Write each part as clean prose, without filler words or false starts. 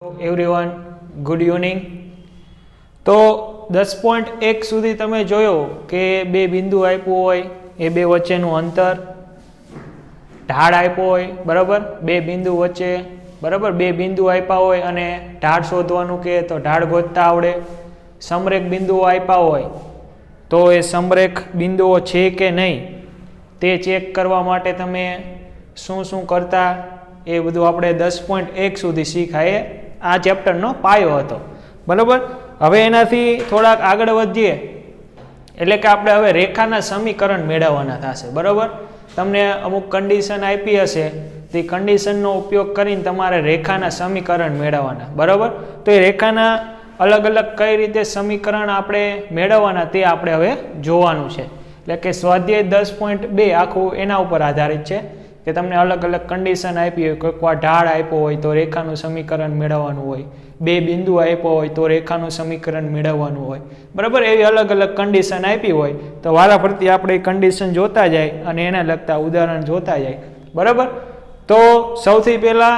Everyone good evening. તો 10.1 સુધી તમે જોયો કે બે બિંદુ આપ્યું હોય, એ બે વચ્ચેનું અંતર, ઢાળ આપ્યો હોય, બરાબર, બે બિંદુ વચ્ચે, બરાબર, બે બિંદુ આપ્યા હોય અને ઢાળ શોધવાનું કહે તો ઢાળ ગોતતા આવડે. સમરેખ બિંદુઓ આપ્યા હોય તો એ સમરેખ બિંદુઓ છે કે નહીં તે ચેક કરવા માટે તમે શું શું કરતા, એ બધું આપણે 10.1 સુધી શીખાય. આ ચેપ્ટરનો પાયો હતો, બરાબર. હવે એનાથી થોડાક આગળ વધીએ એટલે કે આપણે હવે રેખાના સમીકરણ મેળવવાના થશે, બરાબર. તમને અમુક કન્ડિશન આપી હશે, તે કન્ડિશનનો ઉપયોગ કરીને તમારે રેખાના સમીકરણ મેળવવાના, બરાબર. તો એ રેખાના અલગ અલગ કઈ રીતે સમીકરણ આપણે મેળવવાના તે આપણે હવે જોવાનું છે. એટલે કે સ્વાધ્યાય 10.2 આખું એના ઉપર આધારિત છે કે તમને અલગ અલગ કન્ડિશન આપી હોય, કોઈક વાર ઢાળ આપ્યો હોય તો રેખાનું સમીકરણ મેળવવાનું હોય, બે બિંદુ આપ્યો હોય તો રેખાનું સમીકરણ મેળવવાનું હોય, બરાબર. એવી અલગ અલગ કન્ડિશન આપી હોય તો વારાફરતી આપણે એ કન્ડિશન જોતા જાય અને એને લગતા ઉદાહરણ જોતા જાય, બરાબર. તો સૌથી પહેલા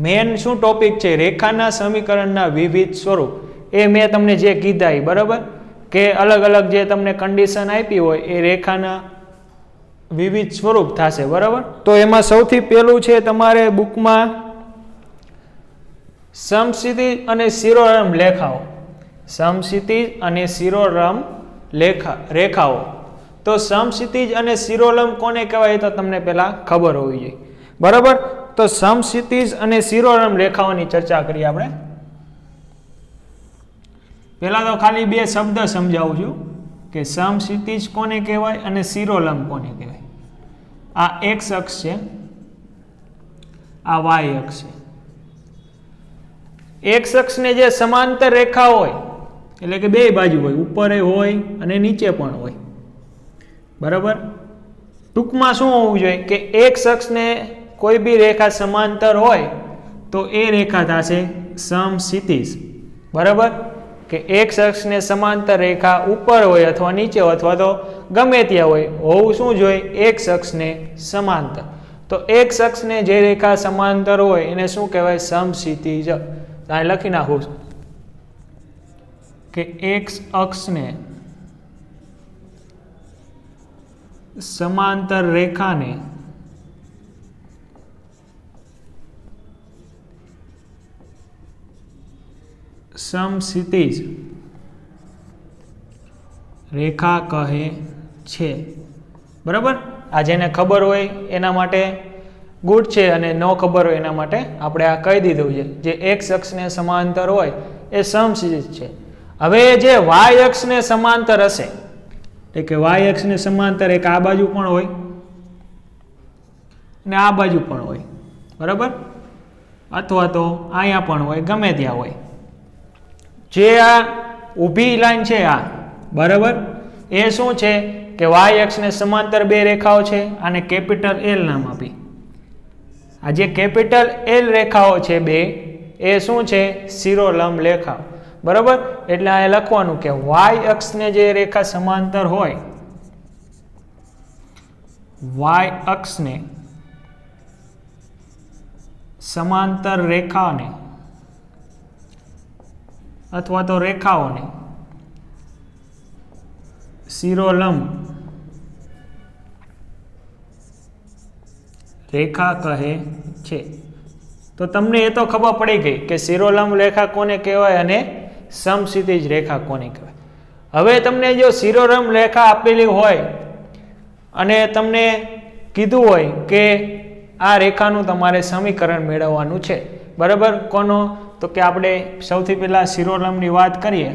મેન શું ટોપિક છે, રેખાના સમીકરણના વિવિધ સ્વરૂપ. એ મેં તમને જે કીધા એ, બરાબર, કે અલગ અલગ જે તમને કન્ડિશન આપી હોય એ રેખાના વિવિધ સ્વરૂપ થશે, બરાબર. તો એમાં સૌથી પહેલું છે તમારે બુકમાં સમક્ષિતિજ અને શિરોરમ રેખાઓ. સમક્ષિતિજ અને શિરોરમ રેખાઓ. તો સમક્ષિતિજ અને શિરોરમ કોને કહેવાય તો તમને પહેલા ખબર હોવી જોઈએ, બરાબર. તો સમક્ષિતિજ અને શિરોરમ રેખાઓની ચર્ચા કરીએ આપણે. પહેલા તો ખાલી બે શબ્દ સમજાવું છું કે સમક્ષિતિજ કોને કહેવાય અને શિરોલંબ કોને કહેવાય. આ એક્સ અક્ષ છે, આ વાય અક્ષ છે. એક્સ અક્ષને જે સમાંતર રેખા હોય એટલે કે બે બાજુ હોય, ઉપર હોય અને નીચે પણ હોય, બરાબર. ટૂંકમાં શું હોવું જોઈએ કે એક્સ અક્ષને કોઈ બી રેખા સમાંતર હોય તો એ રેખા થશે સમક્ષિતિજ, બરાબર. કે એક્સ અક્ષને સમાંતર રેખા ઉપર હોય અથવા નીચે હોય અથવા તો ગમે ત્યાં હોય, હોવું શું જોઈએ એક્સ અક્ષને સમાંતર. તો એક્સ અક્ષને જે રેખા સમાંતર હોય એને શું કહેવાય સમક્ષિતિજ. અહીં લખી નાખું કે એક્સ અક્ષને સમાંતર રેખાને સમક્ષિતિજ રેખા કહે છે, બરાબર. આ જેને ખબર હોય એના માટે ગુડ છે અને ન ખબર હોય એના માટે આપણે આ કહી દીધું છે. જે એક્સ અક્ષને સમાંતર હોય એ સમક્ષિતિજ છે. હવે જે વાય અક્ષને સમાંતર હશે એટલે કે વાય અક્ષને સમાંતર એક આ બાજુ પણ હોય ને આ બાજુ પણ હોય, બરાબર, અથવા તો અહીંયા પણ હોય, ગમે ત્યાં હોય. જે આ ઊભી લાઈન છે આ, બરાબર, એ શું છે કે વાય અક્ષને સમાંતર બે રેખાઓ છે. આને કેપિટલ એલ નામ આપી. આ જે કેપિટલ એલ રેખાઓ છે બે, એ શું છે શિરોલંબ રેખાઓ, બરાબર. એટલે આ લખવાનું કે વાય અક્ષને જે રેખા સમાંતર હોય, વાય અક્ષને સમાંતર રેખાને અથવા તો રેખાઓને શિરોલંબ રેખા કહે છે. તો તમને એ તો ખબર પડી ગઈ કે શિરોલંબ રેખા કોને કહેવાય અને સમક્ષિતિજ રેખા કોને કહેવાય. હવે તમને જો શિરોલંબ રેખા આપેલી હોય અને તમને કીધું હોય કે આ રેખાનું તમારે સમીકરણ મેળવવાનું છે, બરાબર. કોનો તો કે આપણે સૌથી પહેલા શિરોલંબની વાત કરીએ.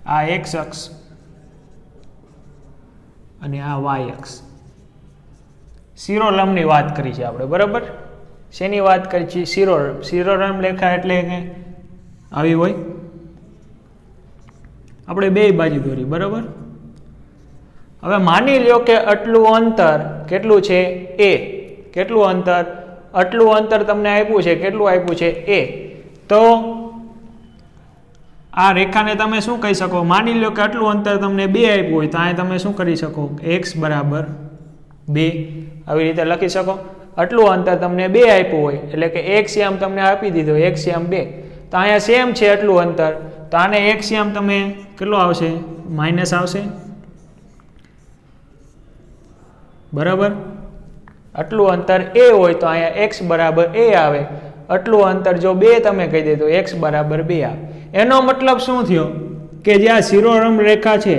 આ એક્સ અક્ષ અને આ વાય અક્ષ શિરોલંબની વાત કરી છે આપણે, બરાબર. શેની વાત કરી છે? શિરોરમ. શિરોરમ રેખા એટલે કે આવી હોય, આપણે બે બાજુ દોરી, બરાબર. હવે માની લ્યો કે આટલું અંતર કેટલું છે? એ. કેટલું અંતર? આટલું અંતર તમને આપ્યું છે. કેટલું આપ્યું છે? એ. તો આ રેખાને તમે શું કહી શકો? માની લો કે આટલું અંતર તમને 2 આપ્યું હોય તો અહીંયા તમે શું કરી શકો? x બરાબર 2 આવી રીતે લખી શકો. આટલું અંતર તમને 2 આપ્યું હોય એટલે કે x યામ તમને આપી દીધો, x યામ 2, તો અહીંયા સેમ છે આટલું અંતર, તો આને x યામ તમે કેટલો આવશે? માઇનસ આવશે, બરાબર. આટલું અંતર a હોય તો અહીંયા x બરાબર a આવે. આટલું અંતર જો 2 તમે કહી દે તો x બરાબર 2 આવે. એનો મતલબ શું થયો કે જે આ શિરોરમ રેખા છે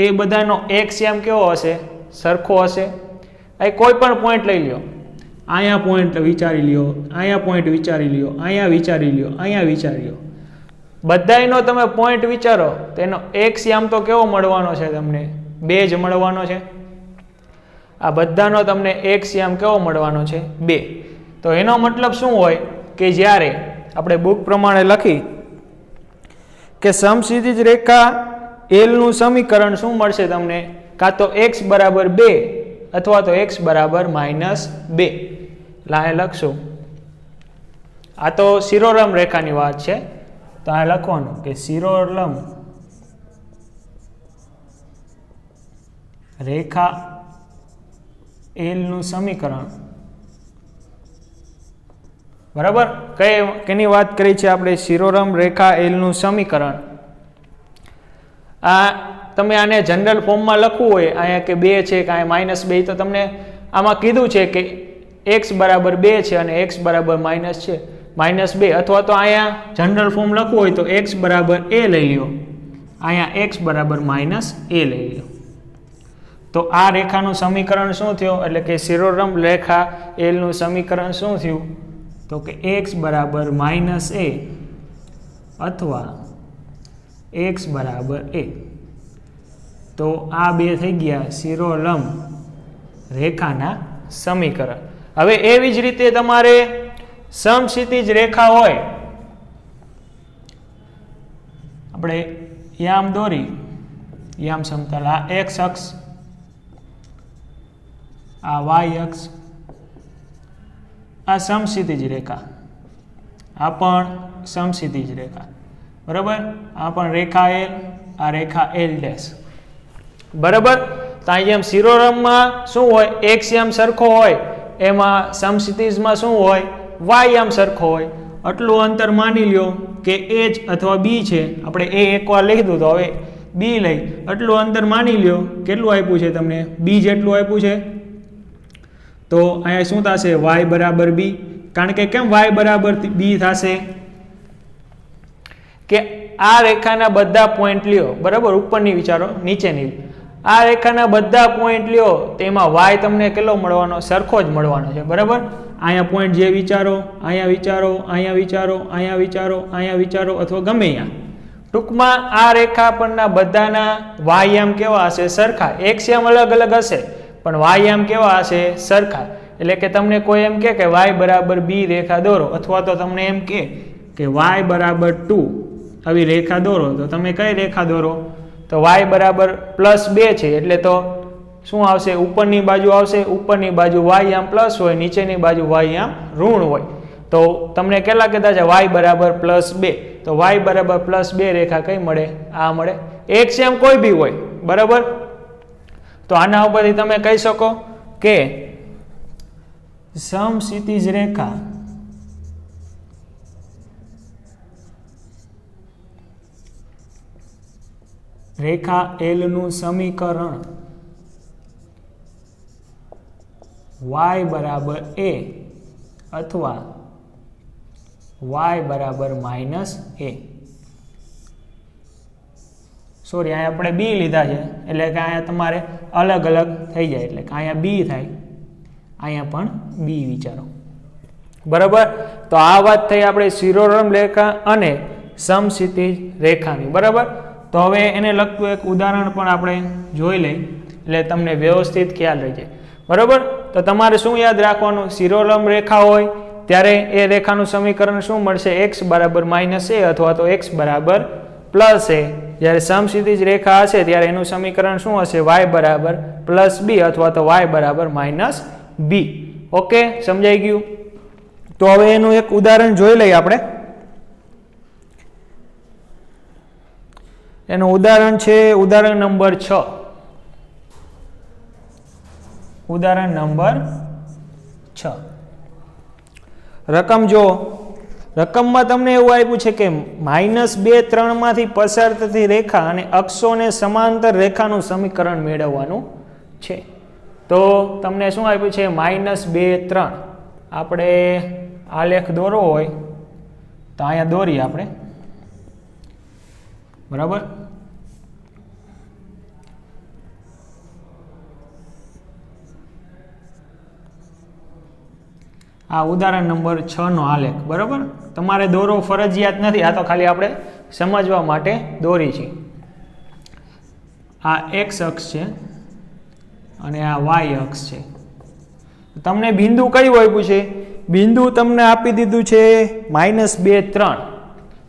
એ બધાનો x યામ કેવો હશે? સરખો હશે. અહીં કોઈ પણ પોઈન્ટ લઈ લ્યો, અહીંયા પોઈન્ટ વિચારી લ્યો, અહીંયા પોઈન્ટ વિચારી લ્યો, અહીંયા વિચારી લ્યો, અહીંયા વિચારી લ્યો, બધાયનો તમે પોઈન્ટ વિચારો તો એનો x યામ તો કેવો મળવાનો છે? તમને 2 જ મળવાનો છે. આ બધાનો તમને x યામ કેવો મળવાનો છે? 2. તો એનો મતલબ શું હોય કે જ્યારે આપણે બુક પ્રમાણે લખી કે સમક્ષિતિજ રેખા L નું સમીકરણ શું મળશે તમને? કાં તો x બરાબર 2 અથવા તો x બરાબર -2. લાહે લખશું. આ તો શિરોરમ રેખાની વાત છે, તો આ લખવાનું કે શિરોરમ રેખા L નું સમીકરણ, બરાબર. કેની વાત કરી છે આપણે? શિરોરમ રેખા L નું સમીકરણ. આ તમે આને જનરલ ફોર્મમાં લખવું હોય, અહીંયા કે 2 છે કે અહીંયા -2, તો તમને આમાં કીધું છે કે x બરાબર 2 છે અને x બરાબર -2, અથવા તો અહીંયા જનરલ ફોર્મ લખવું હોય તો x બરાબર a લઈ લ્યો, અહીંયા x બરાબર -a લઈ લ્યો. તો આ રેખાનું સમીકરણ શું થયું? એટલે કે શિરોરમ રેખા L નું સમીકરણ શું થયું? તો કે x બરાબર -a અથવા x બરાબર a. તો આ બે થઈ ગયા શિરોરમ રેખાના સમીકરણ. હવે એવી જ રીતે તમારે સમક્ષિતિજ રેખા હોય, આપણે યામ દોરી, યામ સમતલ, આ x અક્ષ, આ y અક્ષ, આ સમક્ષિતિજ રેખા, આ પણ સમક્ષિતિજ રેખા, બરાબર. આ પણ રેખા L, આ રેખા L ડેશ, બરાબર. તો અહીંયા શિરોરમમાં શું હોય? x યામ સરખો હોય, એમાં સમક્ષિતિજમાં શું હોય? y યામ સરખો હોય. આટલું અંતર માની લ્યો કે h અથવા b છે, આપણે a એકવાર લખી દીધું, તો હવે b લઈ, આટલું અંતર માની લ્યો. કેટલું આપ્યું છે તમને? b જેટલું આપ્યું છે. તો અહીંયા શું થશે? y બરાબર b. કારણ કે કેમ y બરાબર b થશે? કે આ રેખાના બધા પોઈન્ટ લ્યો, બરાબર, ઉપરની વિચારો, નીચેની. આ રેખાના બધા પોઈન્ટ લ્યો, તેમાં y તમને કેટલો મળવાનો? સરખો જ મળવાનો છે, બરાબર. અહીંયા પોઈન્ટ જે વિચારો, અહીંયા વિચારો, અહીંયા વિચારો, અહીંયા વિચારો, અહીંયા વિચારો, અથવા ગમે ત્યાં. ટૂંકમાં આ રેખા પરના બધાના y યામ કેવા હશે? સરખા. x યામ અલગ અલગ હશે પણ y યામ કેવા હશે? સરખા. એટલે કે તમને કોઈ એમ કે y બરાબર b રેખા દોરો, અથવા તો તમને એમ કે y બરાબર 2 આવી રેખા દોરો, તો તમે કઈ રેખા દોરો? તો y બરાબર +2 છે એટલે તો શું આવશે? ઉપરની બાજુ આવશે, ઉપરની બાજુ y યામ પ્લસ હોય, નીચેની બાજુ y યામ ઋણ હોય. તો તમને કેટલા કીધા છે? y બરાબર +2. તો y બરાબર +2 રેખા કઈ મળે? આ મળે. x યામ કોઈ બી હોય, બરાબર. તો આના ઉપરથી તમે કહી શકો કે સમક્ષિતિજ રેખા રેખા L નું સમીકરણ y બરાબર a અથવા y બરાબર -a. સોરી, અહીંયા આપણે b લીધા છે એટલે કે અહીંયા તમારે અલગ અલગ થઈ જાય, એટલે કે અહીંયા b થાય, અહીંયા પણ b વિચારો, બરાબર. તો આ વાત થઈ આપણે શિરોરમ રેખા અને સમક્ષિતિજ રેખાની, બરાબર. તો હવે એને લગતું એક ઉદાહરણ પણ આપણે જોઈ લઈ એટલે તમને વ્યવસ્થિત ખ્યાલ રહી જાય, બરાબર. તો તો તમારે શું યાદ રાખવાનું? શિરોલંબ રેખા હોય ત્યારે એ રેખાનું સમીકરણ શું મળશે? x બરાબર -a અથવા તો x બરાબર +a. જ્યારે સમક્ષિતિજ રેખા હશે ત્યારે એનું સમીકરણ શું હશે? y બરાબર +b અથવા તો y બરાબર -b. ઓકે, સમજાઈ ગયું? તો હવે એનું એક ઉદાહરણ જોઈ લઈએ આપણે. એનું ઉદાહરણ છે ઉદાહરણ નંબર 6. ઉદાહરણ નંબર 6. રકમ જો, રકમમાં તમને એવું આપ્યું છે કે -2 3 માંથી પસાર થતી રેખા અને અક્ષોને સમાંતર રેખાનું સમીકરણ મેળવવાનું છે. તો તમને શું આપ્યું છે? -2 3. આપણે આલેખ દોરવો હોય તો અહીંયા દોરીએ આપણે, બરાબર? આ ઉદાહરણ નંબર 6 નો આલેખ, બરાબર? તમારે દોરવો ફરજિયાત નથી, આ તો ખાલી આપણે સમજવા માટે દોરી છે. આ x અક્ષ છે અને આ y અક્ષ છે. તમને બિંદુ કયું આપ્યું છે? બિંદુ તમને આપી દીધું છે -2 3.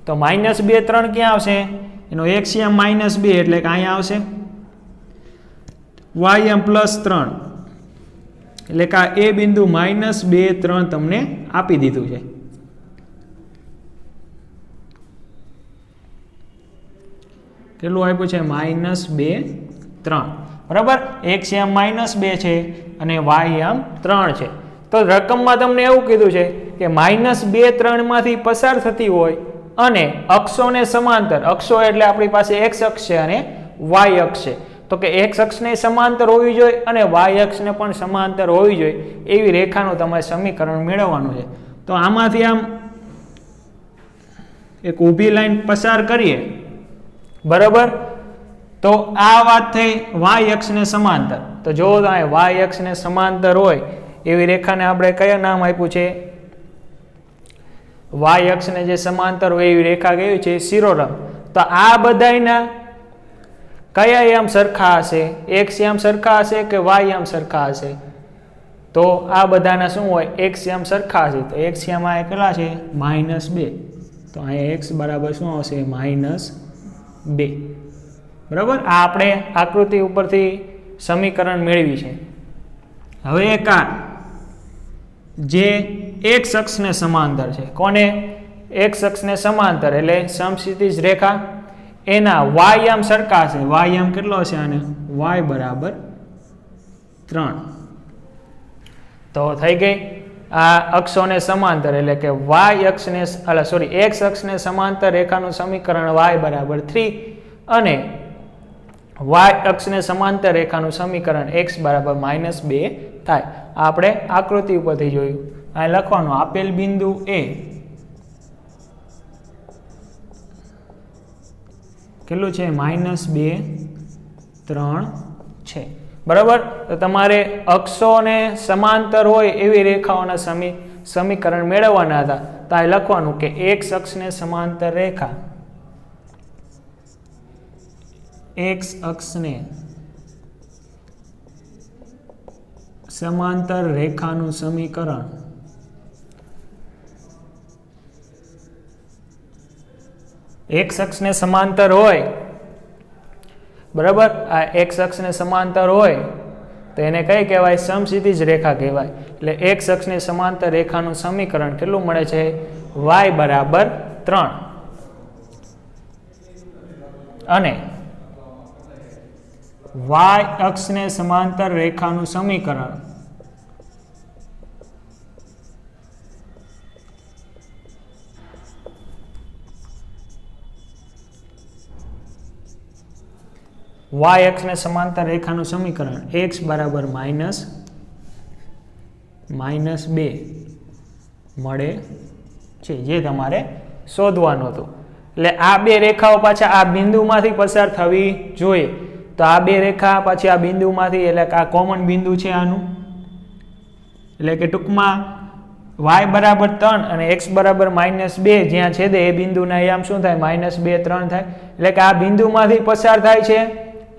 તો -2 3 ક્યાં આવશે? એનો x -2 એટલે કે અહીંયા આવશે. y +3 એટલે કે આ એ બિંદુ -2 3 તમને આપી દીધું છે. કેટલું આપ્યું છે? -2 3, બરાબર? x -2 છે અને y 3 છે. તો રકમમાં તમને એવું કીધું છે કે -2 3 માંથી પસાર થતી હોય અને અક્ષોને સમાંતર, અક્ષો એટલે આપણી પાસે x અક્ષ છે અને y અક્ષ છે, તો કે x અક્ષને સમાંતર હોવી જોઈએ અને y અક્ષને પણ સમાંતર હોવી જોઈએ એવી રેખાનું તમારે સમીકરણ મેળવવાનું છે. તો આમાંથી આમ એક ઊભી લાઈન પસાર કરીએ, બરાબર? તો આ વાત થઈ y અક્ષને સમાંતર. તો જો y અક્ષને સમાંતર હોય એવી રેખાને આપણે કયા નામ આપ્યું છે? y અક્ષને જે સમાંતર હોય એવી રેખા કેવી છે? શિરોલંબ. તો આ બધાયના કયા યામ સરખા હશે? x યામ સરખા હશે કે y યામ સરખા હશે? તો આ બધાના શું હોય? x યામ સરખા હશે. તો x યામ આ કેટલા છે? -2. તો અહીંયા x બરાબર શું આવશે? -2. બરાબર? આ આપણે આકૃતિ ઉપરથી સમીકરણ મેળવી છે. હવે એક આ જે x અક્ષને સમાંતર છે, કોને? x અક્ષને સમાંતર એટલે સમક્ષિતિજ રેખા, એના y યામ સરખા છે. y યામ કેટલો હશે આને? y બરાબર 3. તો થઈ ગઈ આ અક્ષોને સમાંતર એટલે કે y અક્ષને x અક્ષને સમાંતર રેખાનું સમીકરણ y બરાબર 3 અને y અક્ષને સમાંતર રેખાનું સમીકરણ x બરાબર -2 થાય. આપણે આકૃતિ ઉપરથી જોયું. આ લખવાનું આપેલ બિંદુ A કેટલું છે? -2 3 છે, બરાબર? તો તમારે અક્ષોને સમાંતર હોય એવી રેખાઓના સમીકરણ મેળવવાના હતા. તો આ લખવાનું કે x અક્ષને સમાંતર રેખા, x અક્ષને સમાંતર રેખાનું સમીકરણ x અક્ષને સમાંતર હોય, બરાબર? આ x અક્ષને સમાંતર હોય તો એને કઈ કહેવાય? સમક્ષિતિજ રેખા કહેવાય. એટલે x અક્ષને સમાંતર રેખાનું સમીકરણ કેટલું મળે છે? y બરાબર 3 અને y અક્ષને સમાંતર રેખાનું સમીકરણ y અક્ષને સમાંતર રેખાનું સમીકરણ x બરાબર -2 મળે છે, જે તમારે શોધવાનું હતું. એટલે આ બે રેખાઓ પાછા આ બિંદુમાંથી પસાર થવી જોઈએ. તો આ બે રેખા પછી આ બિંદુમાંથી, એટલે કે આ કોમન બિંદુ છે આનું, એટલે કે ટૂંકમાં y બરાબર 3 અને x બરાબર -2 જ્યાં છેદે એ બિંદુના યામ શું થાય? -2 3 થાય. એટલે કે આ બિંદુમાંથી પસાર થાય છે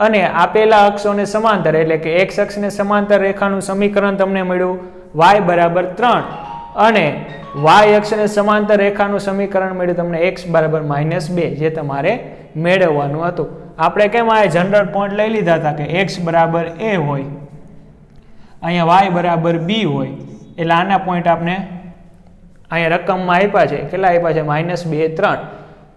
અને આપેલા અક્ષોને સમાંતર એટલે કે x અક્ષને સમાંતર રેખાનું સમીકરણ તમને મળ્યું y બરાબર 3 અને y અક્ષને સમાંતર રેખાનું સમીકરણ મળ્યું તમને x બરાબર -2 જે તમારે મેળવવાનું હતું. આપણે કેમ આ જનરલ પોઈન્ટ લઈ લીધા હતા કે x બરાબર a હોય, અહીંયા y બરાબર b હોય, એટલે આના પોઈન્ટ આપણે અહીંયા રકમમાં આપ્યા છે. કેટલા આપ્યા છે? -2 3.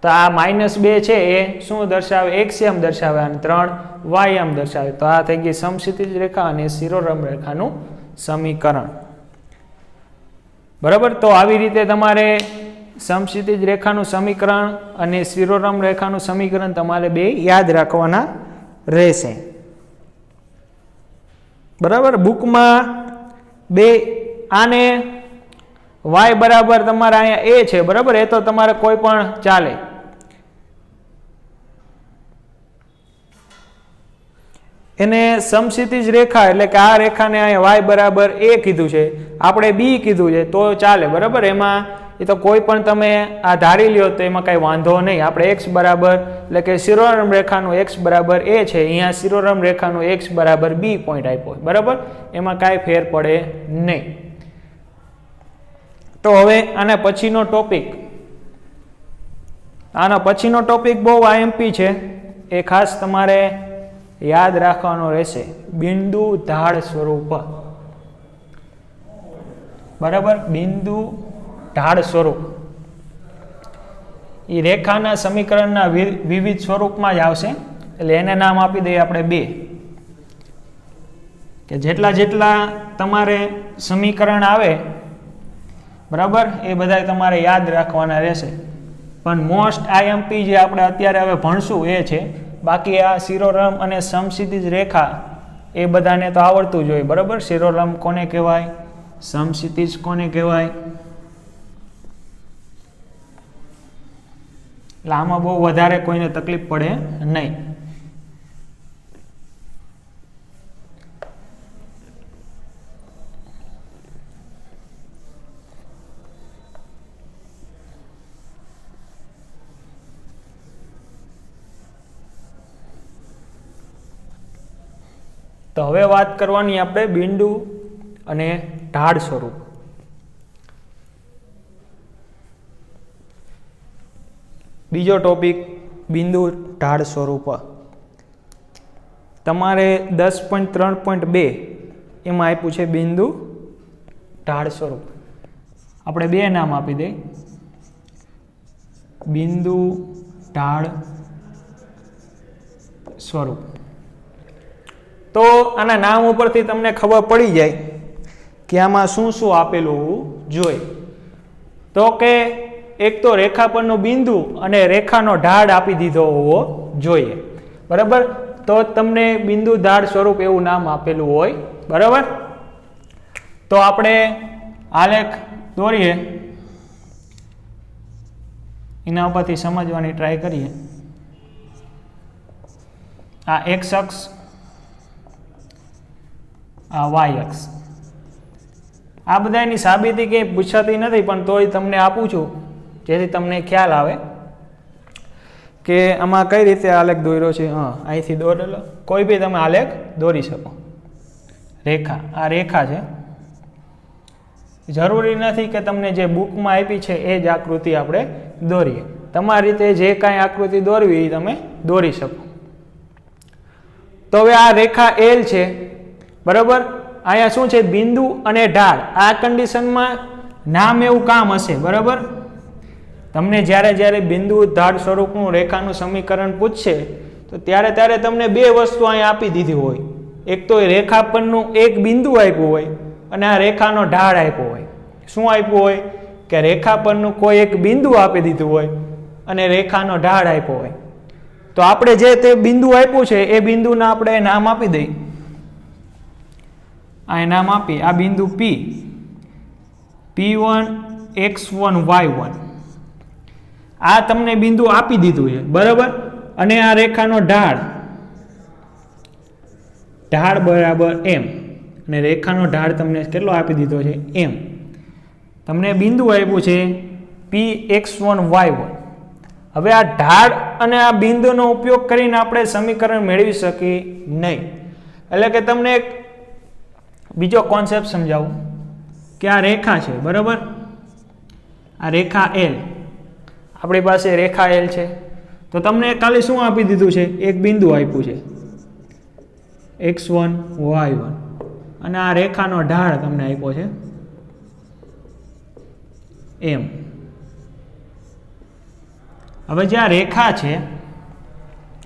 તો આ -2 છે એ શું દર્શાવે? x એમ દર્શાવે અને 3 y એમ દર્શાવે. તો આ થઈ ગઈ સમક્ષિતિજ રેખા અને શિરોરમ રેખાનું સમીકરણ. બરાબર. તો આવી રીતે તમારે સમક્ષિતિજ રેખાનું સમીકરણ અને શિરોરમ રેખાનું સમીકરણ તમારે બે યાદ રાખવાના રહેશે. બરાબર. બુકમાં બે આને y બરાબર તમારે અહીંયા a છે. બરાબર. એ તો તમારે કોઈ પણ ચાલે. એને સમક્ષિતિજ રેખા એટલે કે આ રેખાને અહીંયા y બરાબર a કીધું છે, આપણે b કીધું છે તો ચાલે. બરાબર. એમાં એ તો કોઈ પણ તમે આ ધારી લ્યો તો એમાં કઈ વાંધો નહીં. આપણે x બરાબર એટલે કે શિરોરમ રેખાનું x બરાબર a છે, અહીંયા શિરોરમ રેખાનું x બરાબર b પોઈન્ટ આપ્યો. બરાબર. એમાં કાંઈ ફેર પડે નહીં. તો હવે આના પછીનો ટોપિક બહુ IMP છે, એ ખાસ તમારે યાદ રાખવાનો રહેશે. બિંદુ ઢાળ સ્વરૂપ. બરાબર. બિંદુ ઢાળ સ્વરૂપ એ રેખાના સમીકરણના વિવિધ સ્વરૂપમાં જ આવશે, એટલે એને નામ આપી દઈએ આપણે 2. કે જેટલા તમારે સમીકરણ આવે, બરાબર, એ બધા તમારે યાદ રાખવાના રહેશે. પણ મોસ્ટ IMP જે આપણે અત્યારે હવે ભણશું એ છે. બાકી આ શિરોરમ અને સમક્ષિતિજ રેખા એ બધાને તો આવડતું જ હોય. બરાબર. શિરોરમ કોને કહેવાય, સમક્ષિતિજ કોને કહેવાય, એટલે આમાં બહુ વધારે કોઈને તકલીફ પડે નહીં. તો હવે વાત કરવાની આપણે બિંદુ અને ઢાળ સ્વરૂપ. બીજો ટોપિક બિંદુ ઢાળ સ્વરૂપ. તમારે 10.3.2 એમાં આપ્યું છે બિંદુ ઢાળ સ્વરૂપ. આપણે બે નામ આપી દઈએ. બિંદુ ઢાળ સ્વરૂપ. તો આના નામ ઉપરથી તમને ખબર પડી જાય કે આમાં શું શું આપેલું હોવું જોઈએ. તો કે એક તો રેખા પરનું બિંદુ અને રેખાનો ઢાળ આપી દીધો હોવો જોઈએ. બરાબર. તો તમને બિંદુ ઢાળ સ્વરૂપ એવું નામ આપેલું હોય. બરાબર. તો આપણે આલેખ દોરીએ, એના ઉપરથી સમજવાની ટ્રાય કરીએ. આ x અક્ષ, આ y અક્ષ. આ બધાની સાબિતી કંઈ પૂછાતી નથી, પણ તોય તમને આપું છું જેથી તમને ખ્યાલ આવે કે આમાં કઈ રીતે આલેખ દોર્યો છે. અહીંથી દોરેલો કોઈ બી તમે આલેખ દોરી શકો. રેખા, આ રેખા છે. જરૂરી નથી કે તમને જે બુકમાં આપી છે એ જ આકૃતિ આપણે દોરીએ. તમારી રીતે જે કાંઈ આકૃતિ દોરવી એ તમે દોરી શકો. તો હવે આ રેખા L છે. બરાબર. અહીંયા શું છે? બિંદુ અને ઢાળ. આ કન્ડિશનમાં નામ એવું કામ હશે. બરાબર. તમને જ્યારે બિંદુ ઢાળ સ્વરૂપનું રેખાનું સમીકરણ પૂછશે તો ત્યારે તમને બે વસ્તુ અહીંયા આપી દીધી હોય. એક તો રેખા પરનું એક બિંદુ આપ્યું હોય અને આ રેખાનો ઢાળ આપ્યો હોય. શું આપ્યું હોય? કે રેખા પરનું કોઈ એક બિંદુ આપી દીધું હોય અને રેખાનો ઢાળ આપ્યો હોય. તો આપણે જે તે બિંદુ આપ્યું છે એ બિંદુના આપણે નામ આપી દઈએ. આ નામ આપી, આ બિંદુ P1 x1 y1. આ તમને બિંદુ આપી દીધું છે. બરાબર. અને આ રેખાનો ઢાળ બરાબર m, અને રેખાનો ઢાળ તમને કેટલો આપી દીધો છે? m. તમને બિંદુ આપ્યું છે P x1 y1 હવે આ ઢાળ અને આ બિંદુનો ઉપયોગ કરીને આપણે સમીકરણ મેળવી શકીએ નહીં. એટલે કે તમને એક બીજો કોન્સેપ્ટ સમજાવું કે આ રેખા છે, બરાબર. આ રેખા એલ, આપણી પાસે રેખા એલ છે. તો તમને ખાલી શું આપી દીધું છે? એક બિંદુ આપ્યું છે x1 y1 અને આ રેખાનો ઢાળ તમને આપ્યો છે એમ. હવે જે આ રેખા છે,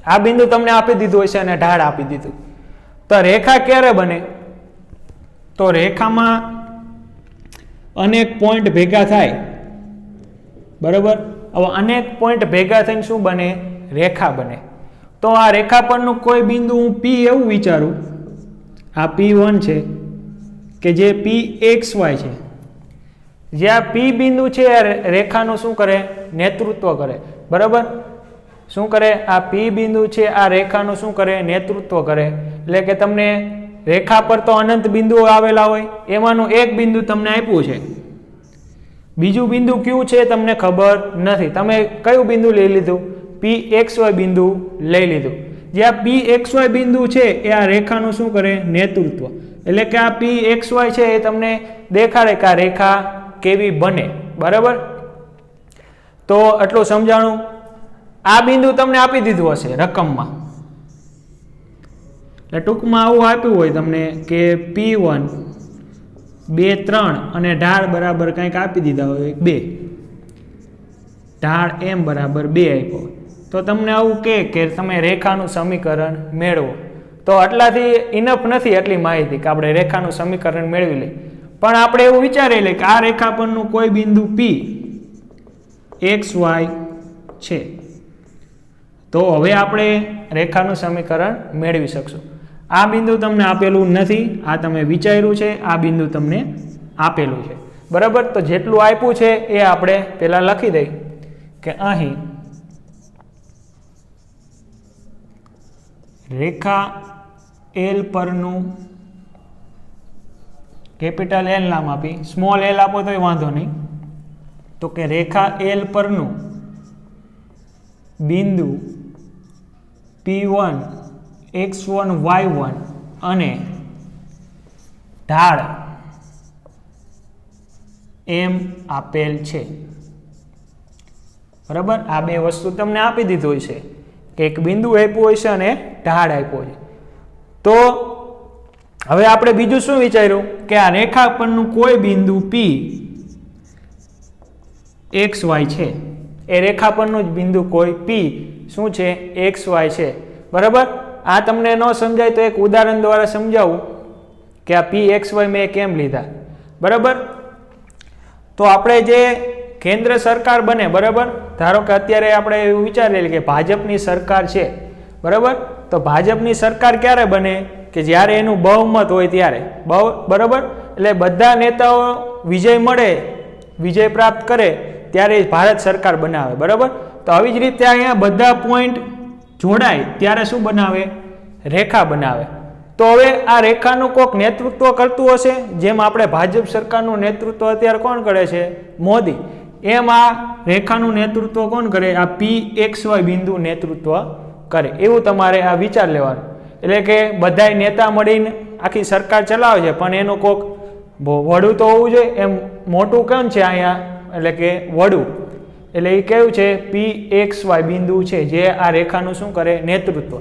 આ બિંદુ તમને આપી દીધું હશે અને ઢાળ આપી દીધું. તો રેખા ક્યારે બને? તો રેખામાં અનેક પોઈન્ટ ભેગા થાય, બરાબર. હવે અનેક પોઈન્ટ ભેગા થઈને શું બને? રેખા બને. તો આ રેખા પરનું કોઈ બિંદુ હું P એવું વિચારું, આ P1 છે કે જે PXY છે, જે આ P બિંદુ છે એ રેખાનું શું કરે? નેતૃત્વ કરે, બરાબર. શું કરે? આ P બિંદુ છે આ રેખાનું શું કરે? નેતૃત્વ કરે. એટલે કે તમને રેખા પર તો અનંત બિંદુઓ આવેલા હોય, એમાંનું એક બિંદુ તમને આપ્યું છે. બીજું બિંદુ કયું છે તમને ખબર નથી. તમે કયું બિંદુ લઈ લીધું? PXY બિંદુ લઈ લીધું. જે આ PXY બિંદુ છે એ આ રેખાનું શું કરે? નેતૃત્વ. એટલે કે આ PXY છે એ તમને દેખાડે કે આ રેખા કેવી બને, બરાબર. તો એટલું સમજાણું. આ બિંદુ તમને આપી દીધું હશે રકમમાં, એટલે ટૂંકમાં આવું આપ્યું હોય તમને કે P1 2 3 અને ઢાળ બરાબર કંઈક આપી દીધા હોય 2, ઢાળ m બરાબર 2 આપ્યો હોય. તો તમને આવું કે તમે રેખાનું સમીકરણ મેળવો. તો આટલાથી ઇનફ નથી એટલી માહિતી કે આપણે રેખાનું સમીકરણ મેળવી લઈએ. પણ આપણે એવું વિચારી લઈએ કે આ રેખા પરનું કોઈ બિંદુ P XY છે, તો હવે આપણે રેખાનું સમીકરણ મેળવી શકશું. આ બિંદુ તમને આપેલું નથી, આ તમે વિચાર્યું છે. આ બિંદુ તમને આપેલું છે, બરાબર. તો જેટલું આપ્યું છે એ આપણે પહેલા લખી દઈએ કે અહીં રેખા એલ પરનું, કેપિટલ એલ નામ આપી, સ્મોલ એલ આપો તોય વાંધો નહીં. તો કે રેખા એલ પરનું બિંદુ P1 x1 y1 અને ઢાળ એમ આપેલ છે, બરાબર. આ બે વસ્તુ તમને આપી દીધું હોય છે કે એક બિંદુ આપ્યું હોય છે અને ઢાળ આપ્યો છે. તો હવે આપણે બીજું શું વિચાર્યું કે આ રેખા પરનું કોઈ બિંદુ P XY છે, એ રેખા પરનું જ બિંદુ કોઈ P શું છે? XY છે, બરાબર. આ તમને ન સમજાય તો એક ઉદાહરણ દ્વારા સમજાવું કે આ PXY મેં કેમ લીધા, બરાબર. તો આપણે જે કેન્દ્ર સરકાર બને, બરાબર. ધારો કે અત્યારે આપણે એવું વિચારી કે ભાજપની સરકાર છે, બરાબર. તો ભાજપની સરકાર ક્યારે બને? કે જ્યારે એનું બહુમત હોય ત્યારે, બરાબર. એટલે બધા નેતાઓ વિજય મળે, વિજય પ્રાપ્ત કરે ત્યારે ભારત સરકાર બનાવે, બરાબર. તો આવી જ રીતે અહીંયા બધા પોઈન્ટ જોડાય ત્યારે શું બનાવે? રેખા બનાવે. તો હવે આ રેખાનું કોઈક નેતૃત્વ કરતું હશે, જેમ આપણે ભાજપ સરકારનું નેતૃત્વ અત્યારે કોણ કરે છે? મોદી. એમ આ રેખાનું નેતૃત્વ કોણ કરે? આ PXY બિંદુ નેતૃત્વ કરે. એવું તમારે આ વિચાર લેવાનું. એટલે કે બધા નેતા મળીને આખી સરકાર ચલાવે છે, પણ એનું કોઈક વડું તો હોવું જોઈએ. એમ મોટું કેમ છે અહીંયા? એટલે કે વડું. એટલે એ કેવું છે? PXY બિંદુ છે જે આ રેખાનું શું કરે? નેતૃત્વ.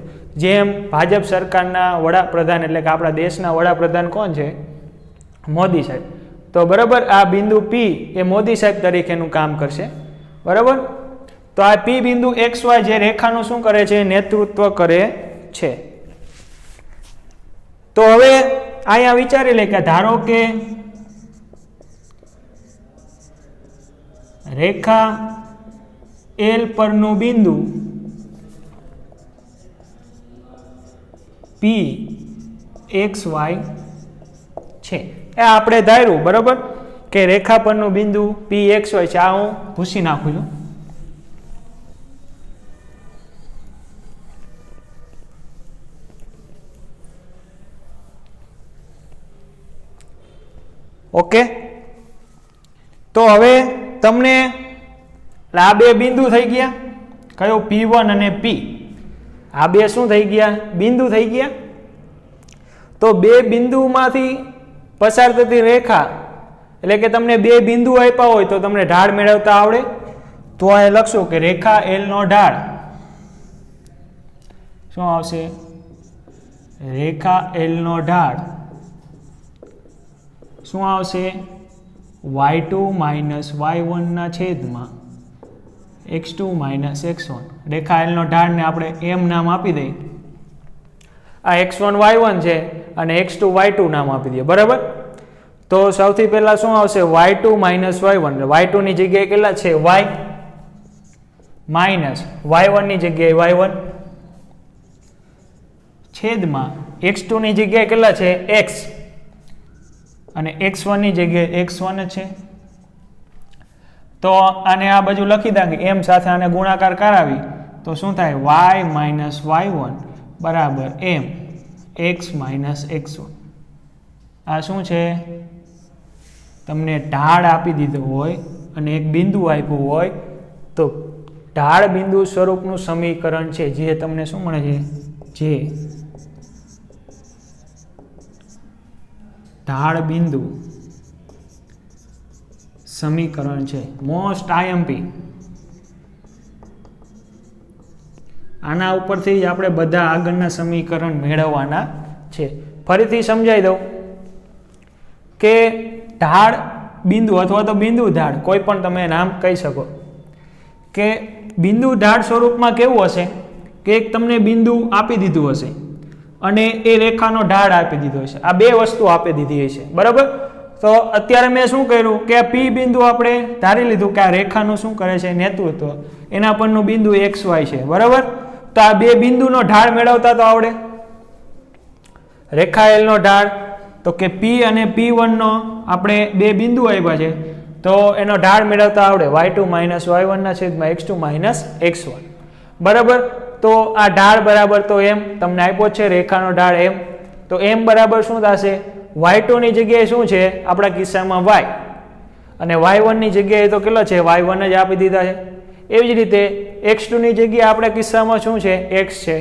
જેમ ભાજપ સરકારના વડાપ્રધાન, એટલે કે આપણા દેશના વડાપ્રધાન કોણ છે? મોદી સાહેબ. તો બરાબર, આ બિંદુ P એ મોદી સાહેબ તરીકેનું કામ કરશે, બરાબર. તો આ P બિંદુ XY જે રેખાનું શું કરે છે? નેતૃત્વ કરે છે. તો હવે અહીંયા વિચારી લે કે ધારો કે રેખા એલ પરનું બિંદુ PXY છે. એ આપણે ધાર્યું, બરાબર, કે રેખા પરનું બિંદુ PXY છે. આ હું ભૂસી નાખું છું. ઓકે. તો હવે તમને આ બે બિંદુ થઈ ગયા, કયો P1 અને P આ બે શું થઈ ગયા બિંદુ થઈ ગયા તો બે બિંદુમાંથી પસાર થતી રેખા એટલે કે તમને બે બિંદુ આપ્યા હોય તો તમને ઢાળ મેળવતા આવડે તો આ લખશો કે રેખા L નો ઢાળ શું આવશે રેખા L નો ઢાળ શું આવશે y2 માઇનસ y1 ના છેદમાં x2 માઇનસ x1 રેખા L નો ઢાળ ને આપણે m નામ આપી દઈએ આ x1 y1 છે અને x2 y2 નામ આપી દઈએ બરાબર તો સૌથી પહેલા શું આવશે y2 માઇનસ y1 y2 ની જગ્યાએ કેટલા છે y માઇનસ y1 ની જગ્યાએ y1 છેદમાં x2 ની જગ્યાએ કેટલા છે x અને x1 ની જગ્યાએ x1 છે તો આને આ બાજુ લખી દા કે m સાથે આને ગુણાકાર કરાવી તો શું થાય y માઇનસ y1 બરાબર m x માઇનસ x1 આ શું છે તમને ઢાળ આપી દીધો હોય અને એક બિંદુ આપ્યું હોય તો ઢાળ બિંદુ સ્વરૂપનું સમીકરણ છે જે તમને શું મળે છે જે ઢાળ બિંદુ સમીકરણ છે મોસ્ટ આઈએમપી આના ઉપરથી જ આપણે બધા આગળના સમીકરણ મેળવવાના છે ફરીથી સમજાવી દઉં કે ઢાળ બિંદુ અથવા તો બિંદુ ઢાળ કોઈ પણ તમે નામ કહી શકો કે બિંદુ ઢાળ સ્વરૂપમાં કેવું હશે કે એક તમને બિંદુ આપી દીધું હશે અને એ રેખાનો ઢાળ આપી દીધો હશે આ બે વસ્તુ આપી દીધી હશે બરાબર તો અત્યારે મેં શું કર્યું કે આ P બિંદુ આપણે ધારી લીધું કે આ રેખાનું શું કરે છે નેતૃત્વ એના પરનું બિંદુ XY છે બરાબર તો આ બે બિંદુનો ઢાળ મેળવતા તો આવડે રેખા L નો ઢાળ તો કે P અને P1 નો આપણે બે બિંદુ આપ્યા છે તો એનો ઢાળ મેળવતા આવડે y2 માઇનસ y1 ના છેદમાં x2 માઇનસ x1 બરાબર તો આ ઢાળ બરાબર તો m તમને આપ્યો છે રેખાનો ઢાળ m તો m બરાબર શું થશે y2 ની જગ્યાએ શું છે આપણા કિસ્સામાં y અને y1 ની જગ્યાએ તો કેટલો છે y1 જ આપી દીધા છે એવી જ રીતે x2 ની જગ્યાએ આપણા કિસ્સામાં શું છે x છે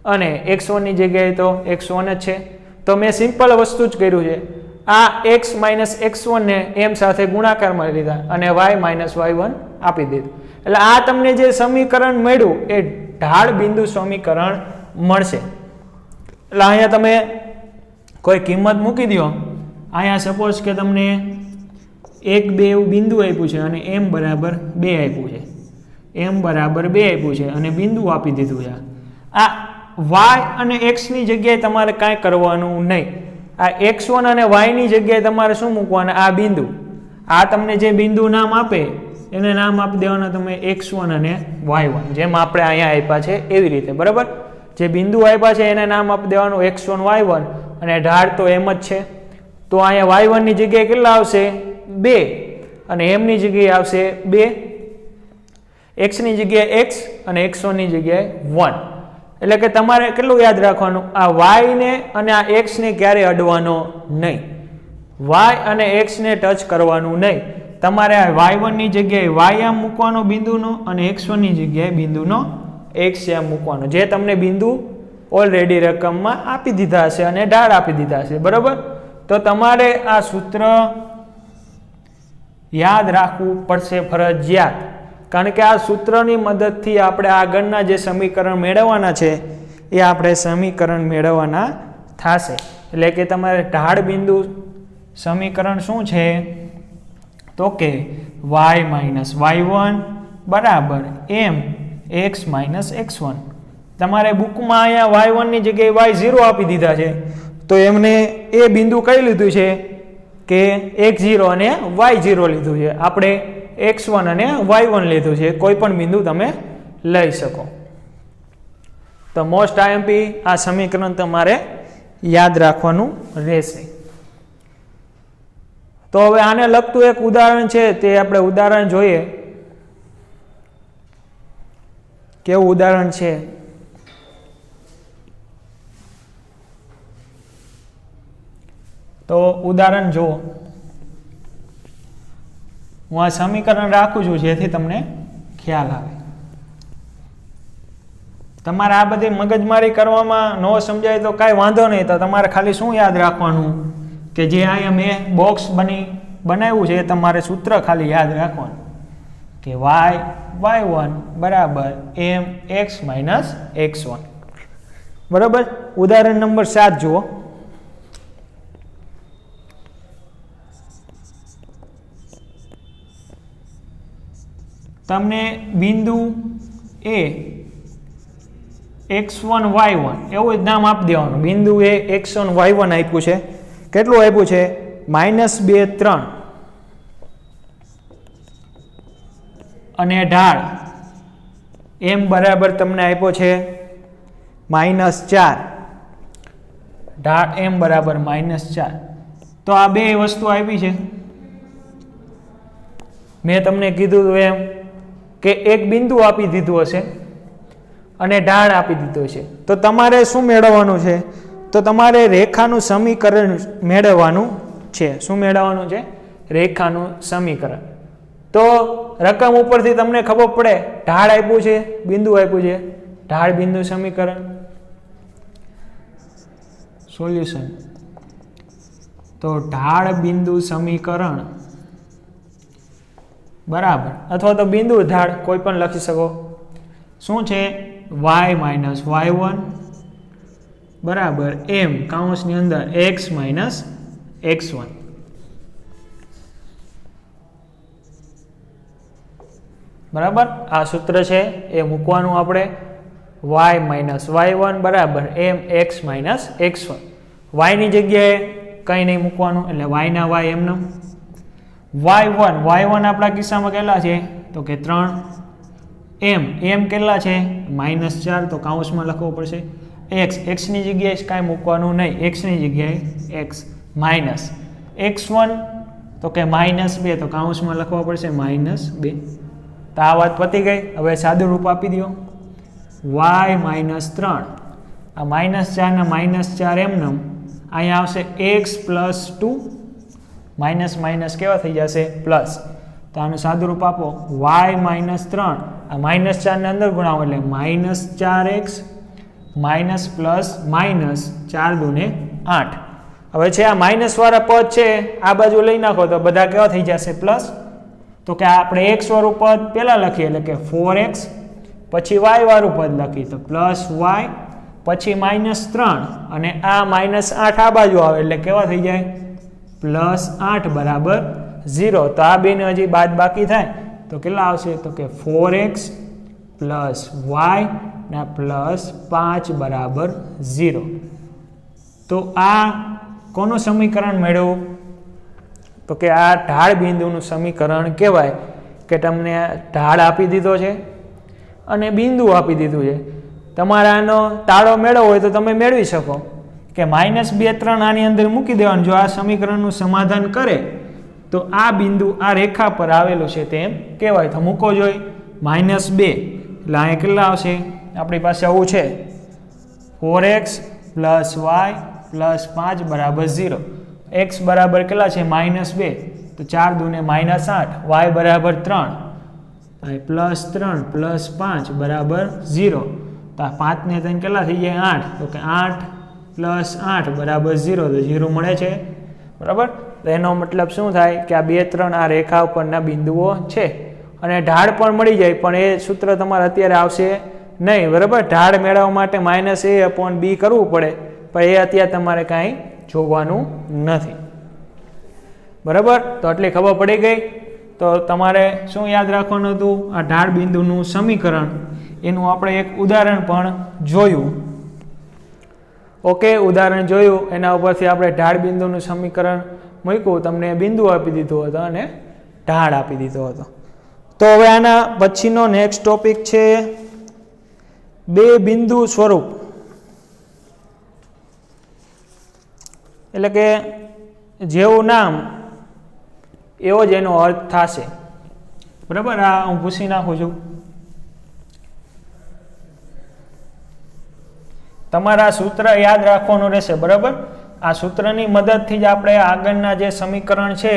અને x1 ની જગ્યાએ તો x1 જ છે તો મેં સિમ્પલ વસ્તુ જ કર્યું છે આ x માઇનસ x1 ને m સાથે ગુણાકારમાં લીધા અને y માઇનસ y1 આપી દીધું એટલે આ તમને જે સમીકરણ મળ્યું એ ઢાળ બિંદુ સમીકરણ મળશે એટલે અહીંયા તમે કોઈ કિંમત મૂકી દો અહીંયા સપોઝ કે તમને 1 2 એવું બિંદુ આપ્યું છે અને m બરાબર 2 આપ્યું છે m બરાબર 2 આપ્યું છે અને બિંદુ આપી દીધું છે આ y અને x ની જગ્યાએ તમારે કાંઈ કરવાનું નહીં આ x1 અને y ની જગ્યાએ તમારે શું મૂકવાના આ બિંદુ આ તમને જે બિંદુ નામ આપે એને નામ આપી દેવાના તમે x1 અને y1 જેમ આપણે અહીંયા આપ્યા છે એવી રીતે બરાબર જે બિંદુ આપ્યા છે એને નામ આપી દેવાનું x1 y1 અને ઢાળ તો m જ છે તો અહીંયા y1 ની જગ્યાએ કેટલા આવશે 2 અને m ની જગ્યાએ આવશે 2 x ની જગ્યાએ x અને x1 ની જગ્યાએ 1 એટલે કે તમારે કેટલું યાદ રાખવાનું આ y ને અને આ x ને ક્યારે અડવાનો નહીં y અને x ને ટચ કરવાનું નહીં તમારે આ y1 ની જગ્યાએ y આમ મૂકવાનો બિંદુનો અને x1 ની જગ્યાએ બિંદુનો x આમ મૂકવાનો જે તમને બિંદુ ઓલરેડી રકમમાં આપી દીધા હશે અને ઢાળ આપી દીધા હશે બરાબર તો તમારે આ સૂત્ર યાદ રાખવું પડશે ફરજિયાત કારણ કે આ સૂત્રની મદદથી આપણે આગળના જે સમીકરણ મેળવવાના છે એ આપણે સમીકરણ મેળવવાના થશે એટલે કે તમારે ઢાળ બિંદુ સમીકરણ શું છે તો કે y માઇનસ y1 બરાબર m x માઇનસ x1 તમારે બુકમાં અહીંયા y1 ની જગ્યાએ y0 આપી દીધા છે તો એમને એ બિંદુ કઈ લીધું છે કે x0 અને y0 લીધું છે આપણે x1 અને y1 લીધું છે કોઈ પણ બિંદુ તમે લઈ શકો તો મોસ્ટ આઈએમપી આ સમીકરણ તમારે યાદ રાખવાનું રહેશે તો હવે આને લગતું એક ઉદાહરણ છે તે આપણે ઉદાહરણ જોઈએ કેવું ઉદાહરણ છે તો ઉદાહરણ જુઓ હું આ સમીકરણ રાખું છું જેથી તમને ખ્યાલ આવે તમારે આ બધી મગજમારી કરવામાં ન સમજાય તો કાંઈ વાંધો નહીં. તો તમારે ખાલી શું યાદ રાખવાનું કે જે અહીંયા મેં બોક્સ બનાવ્યું છે એ તમારે સૂત્ર ખાલી યાદ રાખવાનું કે y1 બરાબર mx - x1. બરાબર. ઉદાહરણ નંબર 7 જુઓ. તમને બિંદુ એ x1 y1 એવું જ નામ આપી દેવાનું. બિંદુ એ x1 y1 આપ્યું છે. કેટલું આપ્યું છે? -2 3 અને ઢાળ m બરાબર તમને આપ્યો છે -4. ઢાળ m બરાબર -4. તો આ બે વસ્તુ આપી છે. મેં તમને કીધું હતું એમ કે એક બિંદુ આપી દીધું હશે અને ઢાળ આપી દીધો છે. તો તમારે શું મેળવવાનું છે? તો તમારે રેખાનું સમીકરણ મેળવવાનું છે. શું મેળવવાનું છે? રેખાનું સમીકરણ. તો રકમ ઉપરથી તમને ખબર પડે ઢાળ આપ્યું છે, બિંદુ આપ્યું છે, ઢાળ બિંદુ સમીકરણ. સોલ્યુશન. તો ઢાળ બિંદુ સમીકરણ બરાબર, અથવા તો બિંદુ ઢાળ કોઈ પણ લખી શકો. શું છે? y - y1 બરાબર m કૌંસની અંદર x - x1. બરાબર. આ સૂત્ર છે એ મૂકવાનું આપણે. y - y1 બરાબર mx - x1. y ની જગ્યાએ કંઈ નહીં મૂકવાનું, એટલે y ના y એમનો. y1 આપણા કિસ્સામાં કેટલા છે? તો કે 3. m કેટલા છે? -4. તો કૌંસમાં લખવું પડશે. x ની જગ્યાએ કાંઈ મૂકવાનું નહીં, x ની જગ્યાએ x માઇનસ x1 તો કે -2. તો કૌંસમાં લખવા પડશે -2. તો આ વાત પતી ગઈ. હવે સાદું રૂપ આપી દો. y - 3 આ -4 ના -4 એમનેમ અહીંયા આવશે x + 2 માઇનસ માઇનસ કેવા થઈ જશે? પ્લસ. તો આનું સાદું રૂપ આપો. y - 3 આ -4 ને અંદર ગુણાવો એટલે -4x માઇનસ પ્લસ માઇનસ 4 દુને 8. હવે છે આ માઇનસ વાળા પદ છે આ બાજુ લઈ નાખો તો બધા કેવા થઈ જશે? પ્લસ. તો કે આપણે x વાળું પદ પહેલા લખીએ એટલે કે 4x, પછી y વાળું પદ લખીએ તો +y, પછી -3 અને આ -8 આ બાજુ આવે એટલે કેવા થઈ જાય? +8 બરાબર 0. તો આ બેને હજી બાદ બાકી થાય તો કેટલા આવશે? તો કે 4x + y ના +5 બરાબર 0. તો આ કોનું સમીકરણ મેળવ્યું? તો કે આ ઢાળ બિંદુનું સમીકરણ કહેવાય. કે તમને ઢાળ આપી દીધો છે અને બિંદુ આપી દીધું છે. તમારે આનો તાળો મેળવવો હોય તો તમે મેળવી શકો કે -2 3 આની અંદર મૂકી દેવાનું. જો આ સમીકરણનું સમાધાન કરે તો આ બિંદુ આ રેખા પર આવેલું છે તેમ કહેવાય. તો મૂકો જોઈએ -2 એટલે અહીંયા કેટલા આવશે? આપણી પાસે આવું છે 4x + y + 5 બરાબર 0. x બરાબર કેટલા છે? -2 તો 4 દુને -8, y બરાબર 3 +3 + 5 બરાબર 0. તો આ 5 ને 3 કેટલા થઈ જાય? 8. તો કે 8 + 8 બરાબર 0. તો 0 મળે છે. બરાબર. તો એનો મતલબ શું થાય કે આ 2 3 આ રેખા ઉપરના બિંદુઓ છે અને ઢાળ પણ મળી જાય. પણ એ સૂત્ર તમારે અત્યારે આવશે નહીં. બરાબર. ઢાળ મેળવવા માટે -a/b કરવું પડે, પણ એ અત્યારે તમારે કાંઈ જોવાનું નથી. બરાબર. તો આટલી ખબર પડી ગઈ. તો તમારે શું યાદ રાખવાનું હતું? આ ઢાળ બિંદુનું સમીકરણ એનું આપણે એક ઉદાહરણ પણ જોયું. ઓકે, ઉદાહરણ જોયું. એના ઉપરથી આપણે ઢાળ બિંદુનું સમીકરણ મૂક્યું. તમને બિંદુ આપી દીધું હતું અને ઢાળ આપી દીધો હતો. તો હવે આના પછીનો નેક્સ્ટ ટોપિક છે બે બિંદુ સ્વરૂપ. એટલે કે જેવું નામ એવો જ એનો અર્થ થશે. બરાબર. આ હું પૂછી નાખું છું. તમારા સૂત્ર યાદ રાખવાનું રહેશે. બરાબર. આ સૂત્રની મદદથી જ આપણે આગળના જે સમીકરણ છે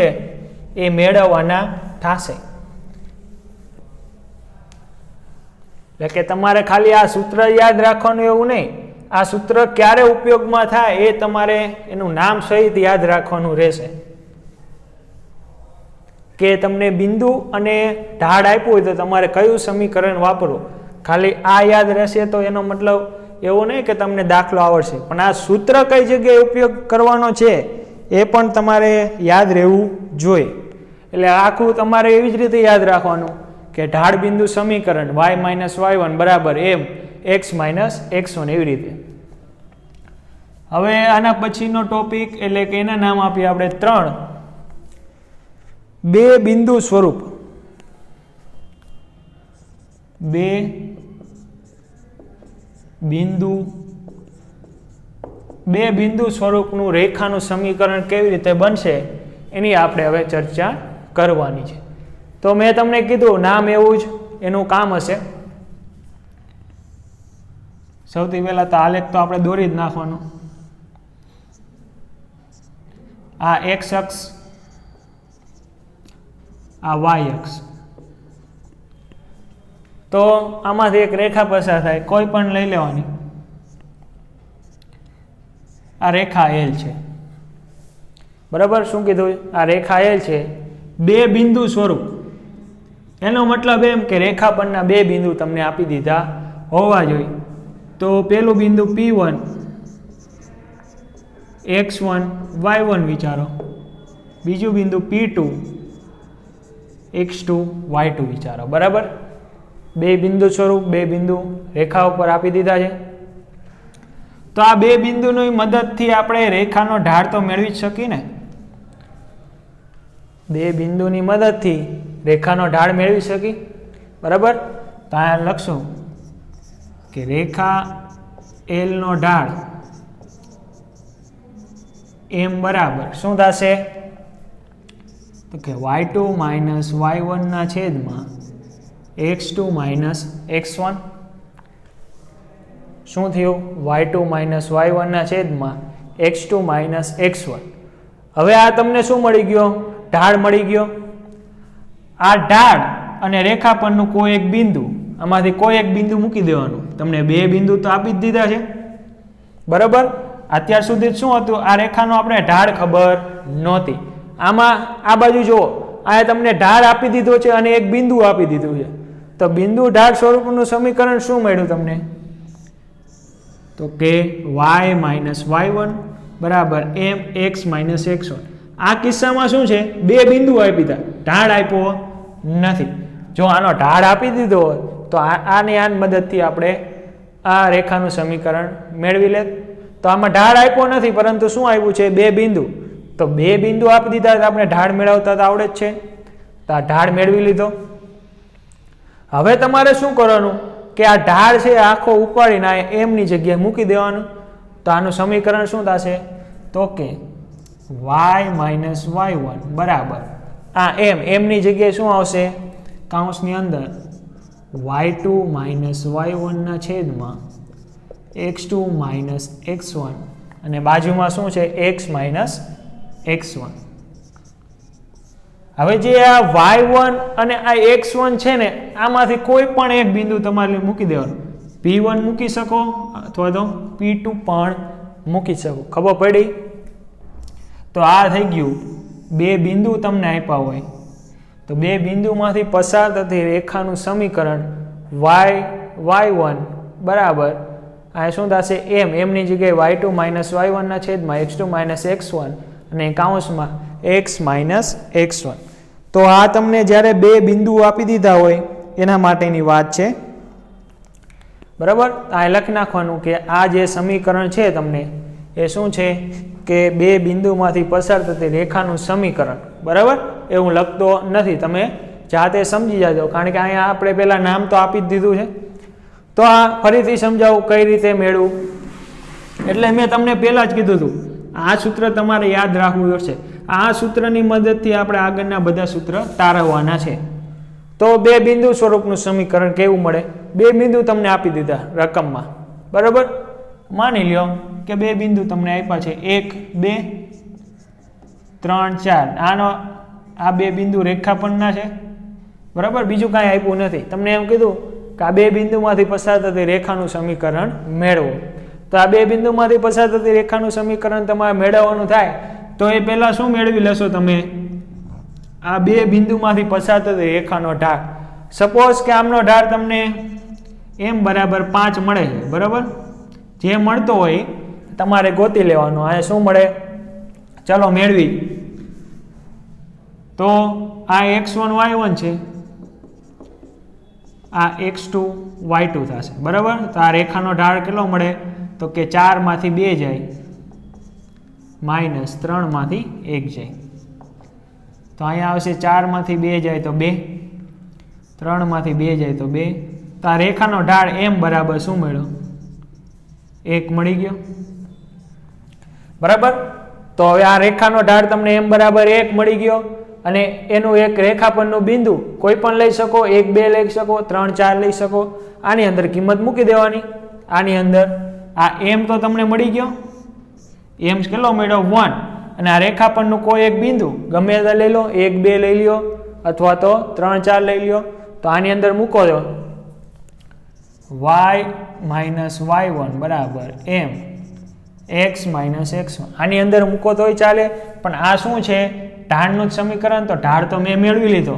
એ મેળવવાના થશે. એટલે કે તમારે ખાલી આ સૂત્ર યાદ રાખવાનું એવું નહીં, આ સૂત્ર ક્યારે ઉપયોગમાં થાય એ તમારે એનું નામ સહિત યાદ રાખવાનું રહેશે. કે તમને બિંદુ અને ઢાળ આપ્યું હોય તો તમારે કયું સમીકરણ વાપરવું, ખાલી આ યાદ રહેશે તો એનો મતલબ એવું નહીં કે તમને દાખલો આવડશે, પણ આ સૂત્ર કઈ જગ્યાએ ઉપયોગ કરવાનો છે એ પણ તમારે યાદ રહેવું જોઈએ. એટલે આખું તમારે એવી જ રીતે યાદ રાખવાનું કે ઢાળ બિંદુ સમીકરણ y - y1 બરાબર m x - x1 એવી રીતે. હવે આના પછીનો ટોપિક એટલે કે એના નામ આપીએ આપણે 3 બે બિંદુ સ્વરૂપ. બે બિંદુ સ્વરૂપનું રેખાનું સમીકરણ કેવી રીતે બનશે એની આપણે હવે ચર્ચા કરવાની છે. તો મેં તમને કીધું નામ એવું જ એનું કામ હશે. સૌથી પહેલા તો આલેખ તો આપણે દોરી જ નાખવાનો. આ x અક્ષ, આ y અક્ષ. તો આમાંથી એક રેખા પસાર થાય, કોઈ પણ લઈ લેવાની. આ રેખા L છે, બરાબર. શું કીધું? આ રેખા L છે, બે બિંદુ સ્વરૂપ. એનો મતલબ એમ કે રેખા પરના બે બિંદુ તમને આપી દીધા હોવા જોઈએ. તો પેલું બિંદુ P1 x1 y1 વિચારો, બીજું બિંદુ P2 x2 y2 વિચારો, બરાબર. બે બિંદુ સ્વરૂપ, બે બિંદુ રેખા ઉપર આપી દીધા છે. તો આ બે બિંદુની મદદથી આપણે રેખાનો ઢાળ તો મેળવી જ શકીએ ને. બે બિંદુની મદદથી રેખાનો ઢાળ મેળવી શકી, બરાબર. તો આ લખશું કે રેખા L નો ઢાળ m બરાબર શું થશે? તો કે y2 - y1 ના છેદમાં x2 - x1. શું થયું? y2 - y1 ના છેદમાં x2 - x1. હવે આ તમને શું મળી ગયો? ઢાળ મળી ગયો. આ ઢાળ અને રેખા પરનું કોઈ એક બિંદુ, આમાંથી કોઈ એક બિંદુ મૂકી દેવાનું. તમને બે બિંદુ તો આપી જ દીધા છે, બરાબર. અત્યાર સુધી શું હતું? આ રેખાનો આપણે ઢાળ ખબર નહોતી. આમાં આ બાજુ જુઓ, આ તમને ઢાળ આપી દીધો છે અને એક બિંદુ આપી દીધું છે. તો બિંદુ ઢાળ સ્વરૂપનું સમીકરણ શું મળ્યું તમને? તો કે y - y1 બરાબર mx - x1. આ કિસ્સામાં શું છે? બે બિંદુ આપી દીધા, ઢાળ આપ્યો નથી. જો આનો ઢાળ આપી દીધો હોય તો આની મદદથી આપણે આ રેખાનું સમીકરણ મેળવી લે. તો આમાં ઢાળ આપ્યો નથી, પરંતુ શું આવ્યું છે? બે બિંદુ. તો બે બિંદુ આપી દીધા તો આપણે ઢાળ મેળવતા તો આવડે જ છે. તો આ ઢાળ મેળવી લીધો. હવે તમારે શું કરવાનું કે આ ઢાળ છે આખો ઉપાડીને આ એમની જગ્યાએ મૂકી દેવાનું. તો આનું સમીકરણ શું થશે? તો કે y - y1 બરાબર આ એમની જગ્યાએ શું આવશે? કૌંસની અંદર y2 - y1 ના છેદમાં x2 - x1 અને બાજુમાં શું છે? x - x1. હવે જે આ y1 અને આ x1 છે ને, આમાંથી કોઈ પણ એક બિંદુ તમારે મૂકી દેવાનું. P1 મૂકી શકો અથવા તો P2 પણ મૂકી શકો. ખબર પડી? તો આ થઈ ગયું. બે બિંદુ તમને આપ્યા હોય તો બે બિંદુમાંથી પસાર થતી રેખાનું સમીકરણ y1 બરાબર આ શું થશે? એમની જગ્યાએ y2 - y1 ના છેદમાં x2 - x1 અને કૌંસમાં x - x1. તો આ તમને જ્યારે બે બિંદુ આપી દીધા હોય એના માટેની વાત છે, બરાબર. આ લખી નાખવાનું કે આ જે સમીકરણ છે તમને એ શું છે? કે બે બિંદુમાંથી પસાર થતી રેખાનું સમીકરણ, બરાબર. એ હું લખતો નથી, તમે જાતે સમજી જાજો, કારણ કે અહીંયા આપણે પહેલા નામ તો આપી જ દીધું છે. તો આ ફરીથી સમજાવું કઈ રીતે મેળવું. એટલે મેં તમને પહેલા જ કીધું હતું, આ સૂત્ર તમારે યાદ રાખવું પડશે. આ સૂત્રની મદદથી આપણે આગળના બધા સૂત્ર તારવવાના છે. તો બે બિંદુ સ્વરૂપનું સમીકરણ કેવું મળે? બે બિંદુ તમને આપી દીધા રકમમાં, બરાબર. માની લ્યો કે બે બિંદુ તમને આપ્યા છે 1 2 3 4. આ બે બિંદુ રેખા પરના છે, બરાબર. બીજું કાંઈ આપ્યું નથી. તમને એમ કીધું કે આ બે બિંદુમાંથી પસાર થતી રેખાનું સમીકરણ મેળવો. તો આ બે બિંદુમાંથી પસાર થતી રેખાનું સમીકરણ તમારે મેળવવાનું થાય તો એ પહેલાં શું મેળવી લેશો તમે? આ બે બિંદુમાંથી પસાર થતી રેખાનો ઢાળ. સપોઝ કે આમનો ઢાળ તમને m બરાબર 5 મળે છે, બરાબર? જે મળતો હોય તમારે ગોતી લેવાનો. આ શું મળે? ચલો મેળવી. તો આ x1 y1 છે, આ x2 y2 થશે, બરાબર? તો આ રેખાનો ઢાળ કેટલો મળે? તો કે 4 માંથી 2 જાય માઇનસ 3 માંથી 1 જાય. તો અહીંયા આવશે 4 માંથી 2 જાય તો 2, 3 માંથી 2 જાય તો 2. તો આ રેખાનો ઢાળ m બરાબર શું મળ્યો? 1 મળી ગયો, બરાબર? તો હવે આ રેખાનો ઢાળ તમને m બરાબર 1 મળી ગયો અને એનું એક રેખા પરનું બિંદુ કોઈ પણ લઈ શકો, 1 2 લઈ શકો, 3 4 લઈ શકો. આની અંદર કિંમત મૂકી દેવાની. આની અંદર આ m તો તમને મળી ગયો, m કેટલો મળ્યો? 1. અને આ રેખા પરનું કોઈ એક બિંદુ ગમે તે લઈ લો, 1 2 લઈ લ્યો અથવા તો 3 4 લઈ લ્યો. તો આની અંદર મૂકો છો y માઇનસ y1 બરાબર m x માઇનસ x1. આની અંદર મૂકો તોય ચાલે, પણ આ શું છે? ઢાળનું જ સમીકરણ. તો ઢાળ તો મેં મેળવી લીધો,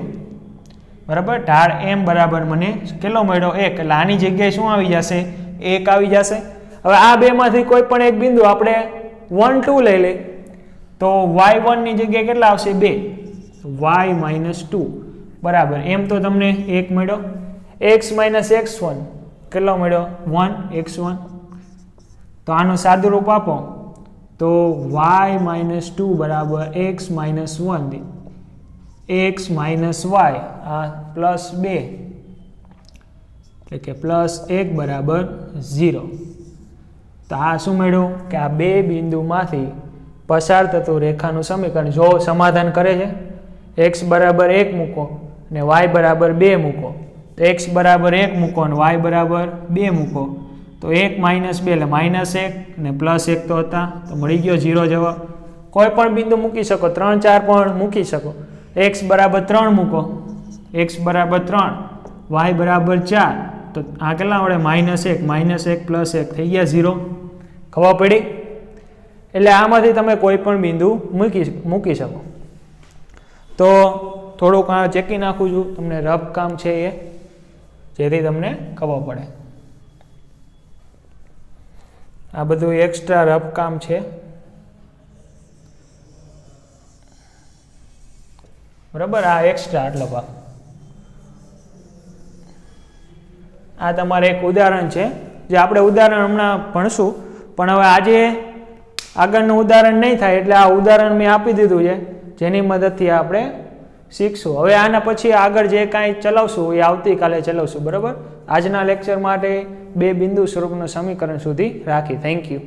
બરાબર? ઢાળ m બરાબર મને કેટલો મળ્યો? 1. એટલે આની જગ્યાએ શું આવી જશે? 1 આવી જશે. હવે આ બેમાંથી કોઈ પણ એક બિંદુ આપણે 1 2 લઈ લે તો y1 ની જગ્યાએ કેટલા આવશે? 2. y માઇનસ 2 બરાબર m તો તમને 1 મળ્યો. x માઇનસ x1 કેટલો મળ્યો? 1 x1. તો આનું સાદું રૂપ આપો તો y માઇનસ 2 બરાબર x minus 1 x minus y આ પ્લસ 2 એટલે કે પ્લસ 1 બરાબર 0. તો આ શું મળ્યું? કે આ બે બિંદુમાંથી પસાર થતું રેખાનું સમીકરણ જો સમાધાન કરે છે. x બરાબર 1 મૂકો અને y બરાબર 2 મૂકો. તો x બરાબર 1 મૂકો અને y બરાબર 2 મૂકો તો 1 માઇનસ 2 એટલે માઇનસ 1 અને પ્લસ 1 તો હતા, તો મળી ગયો 0 જવાબ. કોઈ પણ બિંદુ મૂકી શકો, 3 4 પણ મૂકી શકો. x બરાબર 3 મૂકો, x બરાબર 3, y બરાબર 4 તો આ કેટલા મળે? -1 પ્લસ 1 થઈ ગયા 0. ખબર પડી? એટલે આમાંથી તમે કોઈ પણ બિંદુ મૂકી શકો. તો થોડુંક આ ચેકી નાખું છું, તમને રફ કામ છે એ, જેથી તમને ખબર પડે. આ બધું એક્સ્ટ્રા રફ કામ છે, બરાબર? આ એક્સ્ટ્રા આટલો ભાગ. આ તમારે એક ઉદાહરણ છે જે આપણે ઉદાહરણ હમણાં ભણશું, પણ હવે આજે આગળનું ઉદાહરણ નહીં થાય એટલે આ ઉદાહરણ મેં આપી દીધું છે, જેની મદદથી આપણે શીખશું. હવે આના પછી આગળ જે કાંઈ ચલાવશું એ આવતીકાલે ચલાવશું, બરાબર? આજના લેક્ચર માટે બે બિંદુ સ્વરૂપનું સમીકરણ સુધી રાખી. Thank you.